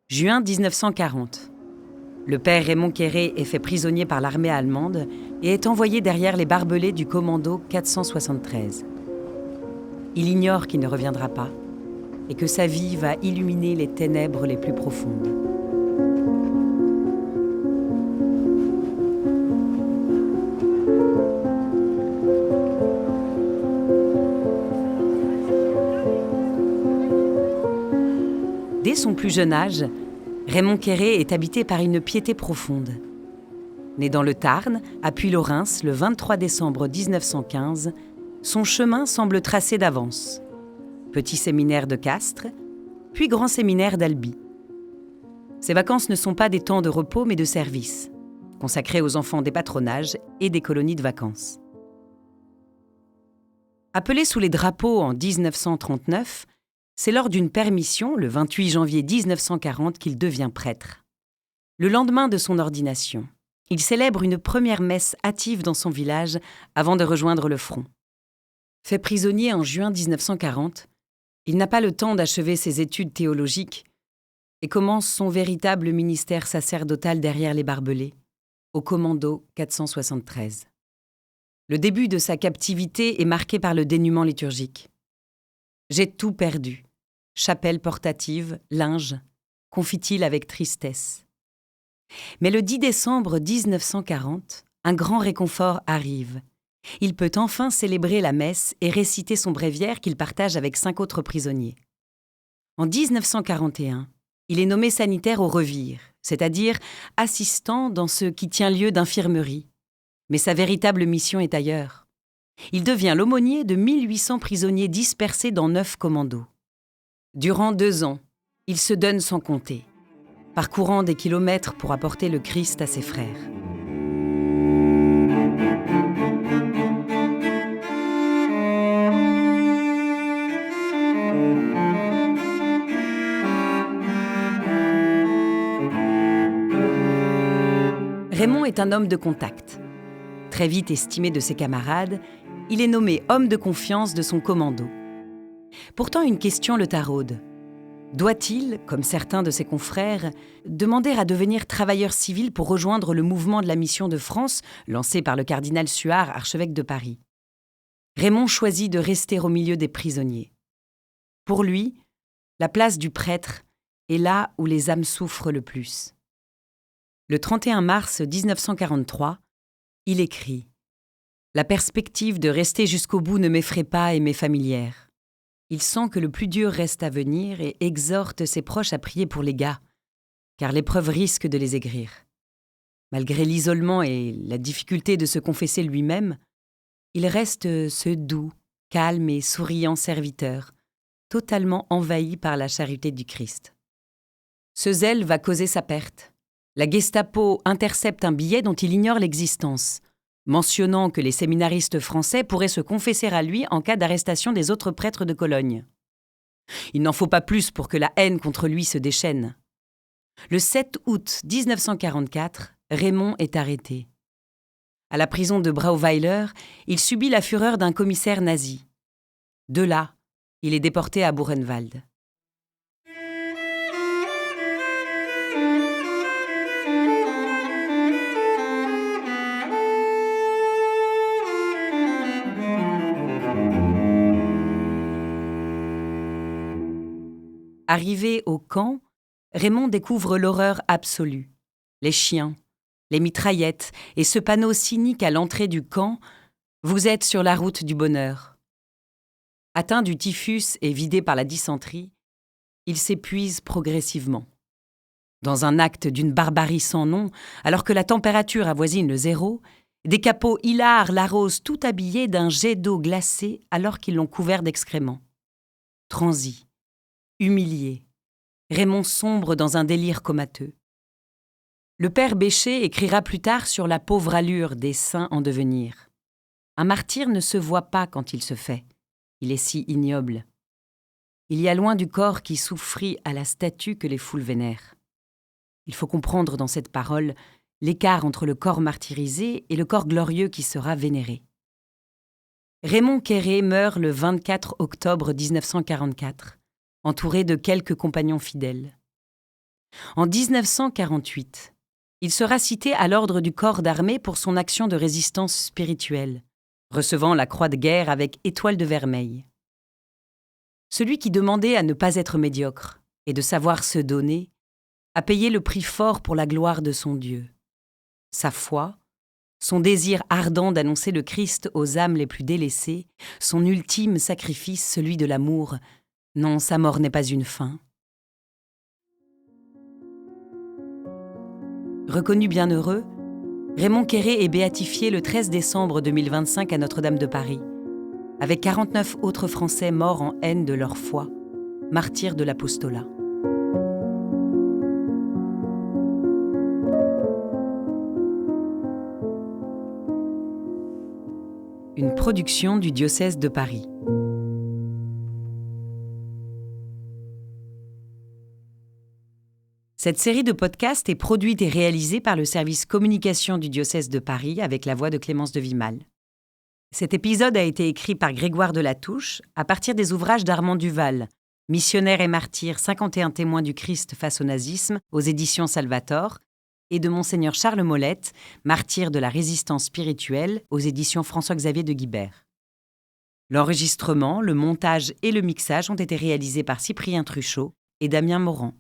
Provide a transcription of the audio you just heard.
Juin 1940. Le père Raymond Quéré est fait prisonnier par l'armée allemande et est envoyé derrière les barbelés du commando 473. Il ignore qu'il ne reviendra pas et que sa vie va illuminer les ténèbres les plus profondes. Dès son plus jeune âge, Raymond Quéré est habité par une piété profonde. Né dans le Tarn, à Puylaurens, le 23 décembre 1915, son chemin semble tracé d'avance. Petit séminaire de Castres, puis grand séminaire d'Albi. Ses vacances ne sont pas des temps de repos mais de service, consacrés aux enfants des patronages et des colonies de vacances. Appelé sous les drapeaux en 1939, c'est lors d'une permission, le 28 janvier 1940, qu'il devient prêtre. Le lendemain de son ordination, il célèbre une première messe hâtive dans son village avant de rejoindre le front. Fait prisonnier en juin 1940, il n'a pas le temps d'achever ses études théologiques et commence son véritable ministère sacerdotal derrière les barbelés, au commando 473. Le début de sa captivité est marqué par le dénuement liturgique. « J'ai tout perdu. Chapelle portative, linge », confie-t-il avec tristesse. Mais le 10 décembre 1940, un grand réconfort arrive. Il peut enfin célébrer la messe et réciter son bréviaire qu'il partage avec 5 autres prisonniers. En 1941, il est nommé sanitaire au Revire, c'est-à-dire assistant dans ce qui tient lieu d'infirmerie. Mais sa véritable mission est ailleurs. Il devient l'aumônier de 1800 prisonniers dispersés dans 9 commandos. Durant 2 ans, il se donne sans compter, parcourant des kilomètres pour apporter le Christ à ses frères. Raymond est un homme de contact. Très vite estimé de ses camarades, il est nommé homme de confiance de son commando. Pourtant, une question le taraude. Doit-il, comme certains de ses confrères, demander à devenir travailleur civil pour rejoindre le mouvement de la Mission de France lancé par le cardinal Suard, archevêque de Paris? Raymond choisit de rester au milieu des prisonniers. Pour lui, la place du prêtre est là où les âmes souffrent le plus. Le 31 mars 1943, il écrit « La perspective de rester jusqu'au bout ne m'effraie pas et m'est familière. Il sent que le plus dur reste à venir et exhorte ses proches à prier pour les gars, car l'épreuve risque de les aigrir. Malgré l'isolement et la difficulté de se confesser lui-même, il reste ce doux, calme et souriant serviteur, totalement envahi par la charité du Christ. Ce zèle va causer sa perte. La Gestapo intercepte un billet dont il ignore l'existence, mentionnant que les séminaristes français pourraient se confesser à lui en cas d'arrestation des autres prêtres de Cologne. Il n'en faut pas plus pour que la haine contre lui se déchaîne. Le 7 août 1944, Raymond est arrêté. À la prison de Brauweiler, il subit la fureur d'un commissaire nazi. De là, il est déporté à Buchenwald. Arrivé au camp, Raymond découvre l'horreur absolue. Les chiens, les mitraillettes et ce panneau cynique à l'entrée du camp « Vous êtes sur la route du bonheur ». Atteint du typhus et vidé par la dysenterie, il s'épuise progressivement. Dans un acte d'une barbarie sans nom, alors que la température avoisine le 0, des capots hilars l'arrosent tout habillé d'un jet d'eau glacée alors qu'ils l'ont couvert d'excréments. Transi. Humilié, Raymond sombre dans un délire comateux. Le père Bécher écrira plus tard sur la pauvre allure des saints en devenir. Un martyr ne se voit pas quand il se fait. Il est si ignoble. Il y a loin du corps qui souffrit à la statue que les foules vénèrent. Il faut comprendre dans cette parole l'écart entre le corps martyrisé et le corps glorieux qui sera vénéré. Raymond Quéré meurt le 24 octobre 1944. Entouré de quelques compagnons fidèles. En 1948, il sera cité à l'ordre du corps d'armée pour son action de résistance spirituelle, recevant la croix de guerre avec étoile de vermeil. Celui qui demandait à ne pas être médiocre et de savoir se donner a payé le prix fort pour la gloire de son Dieu. Sa foi, son désir ardent d'annoncer le Christ aux âmes les plus délaissées, son ultime sacrifice, celui de l'amour. Non, sa mort n'est pas une fin. Reconnu bienheureux, Raymond Quéré est béatifié le 13 décembre 2025 à Notre-Dame de Paris, avec 49 autres Français morts en haine de leur foi, martyrs de l'apostolat. Une production du diocèse de Paris. Cette série de podcasts est produite et réalisée par le service communication du diocèse de Paris avec la voix de Clémence de Vimal. Cet épisode a été écrit par Grégoire Delatouche à partir des ouvrages d'Armand Duval, Missionnaire et martyr, 51 témoins du Christ face au nazisme, aux éditions Salvator, et de Monseigneur Charles Molette, martyr de la résistance spirituelle, aux éditions François-Xavier de Guibert. L'enregistrement, le montage et le mixage ont été réalisés par Cyprien Truchot et Damien Morand.